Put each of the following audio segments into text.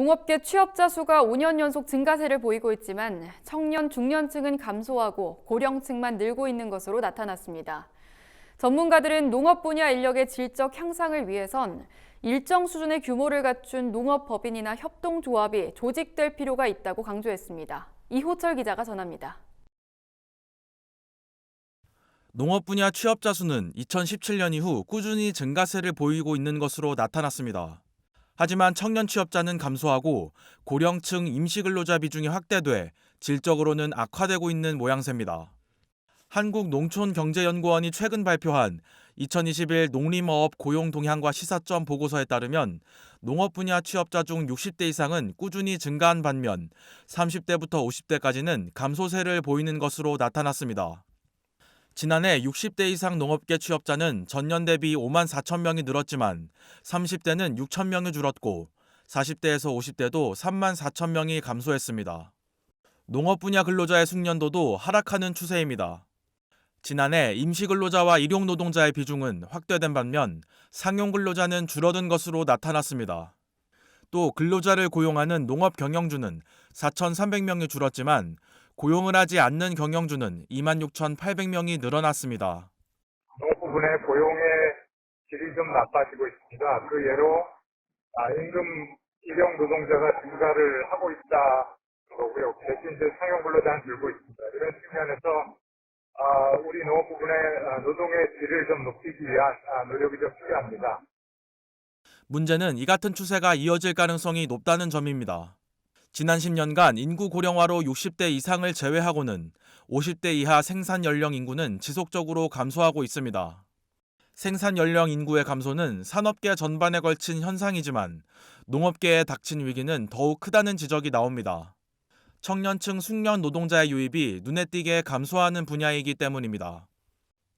농업계 취업자 수가 5년 연속 증가세를 보이고 있지만 청년, 중년층은 감소하고 고령층만 늘고 있는 것으로 나타났습니다. 전문가들은 농업 분야 인력의 질적 향상을 위해선 일정 수준의 규모를 갖춘 농업법인이나 협동조합이 조직될 필요가 있다고 강조했습니다. 이호철 기자가 전합니다. 농업 분야 취업자 수는 2017년 이후 꾸준히 증가세를 보이고 있는 것으로 나타났습니다. 하지만 청년 취업자는 감소하고 고령층 임시근로자 비중이 확대돼 질적으로는 악화되고 있는 모양새입니다. 한국농촌경제연구원이 최근 발표한 2021 농림어업 고용 동향과 시사점 보고서에 따르면 농업 분야 취업자 중 60대 이상은 꾸준히 증가한 반면 30대부터 50대까지는 감소세를 보이는 것으로 나타났습니다. 지난해 60대 이상 농업계 취업자는 전년 대비 5만 4천 명이 늘었지만 30대는 6천 명이 줄었고 40대에서 50대도 3만 4천 명이 감소했습니다. 농업 분야 근로자의 숙련도도 하락하는 추세입니다. 지난해 임시근로자와 일용노동자의 비중은 확대된 반면 상용근로자는 줄어든 것으로 나타났습니다. 또 근로자를 고용하는 농업경영주는 4,300명이 줄었지만 고용을 하지 않는 경영주는 26,800명이 늘어났습니다. 농업 부분의 고용의 질이 좀 나빠지고 있습니다. 그 예로 임금 일용 노동자가 증가를 하고 있다는 거고요. 대신 이제 상용 근로자는 줄고 있습니다. 이런 측면에서 우리 농업 부분의 노동의 질을 좀 높이기 위한 노력이 좀 필요합니다. 문제는 이 같은 추세가 이어질 가능성이 높다는 점입니다. 지난 10년간 인구 고령화로 60대 이상을 제외하고는 50대 이하 생산 연령 인구는 지속적으로 감소하고 있습니다. 생산 연령 인구의 감소는 산업계 전반에 걸친 현상이지만 농업계에 닥친 위기는 더욱 크다는 지적이 나옵니다. 청년층 숙련 노동자의 유입이 눈에 띄게 감소하는 분야이기 때문입니다.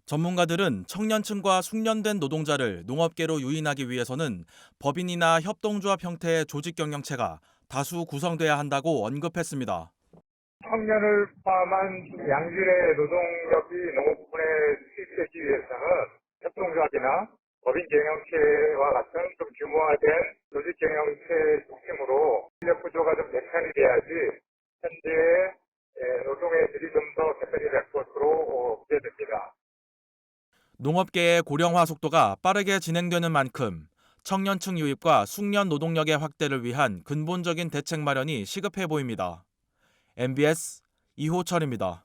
전문가들은 청년층과 숙련된 노동자를 농업계로 유인하기 위해서는 법인이나 협동조합 형태의 조직 경영체가 다수 구성돼야 한다고 언급했습니다. 청년을 포함한 양질의 노동력이 농업 부분에 투입되기 위해서는 협동조합이나 법인 경영체와 같은 좀 규모화된 조직 경영체 중심으로 인력 구조가 좀 개편이 돼야지 현재의 노동의 질이 좀 더 개편이 될 것으로 기대됩니다. 농업계의 고령화 속도가 빠르게 진행되는 만큼 청년층 유입과 숙련 노동력의 확대를 위한 근본적인 대책 마련이 시급해 보입니다. MBS 이호철입니다.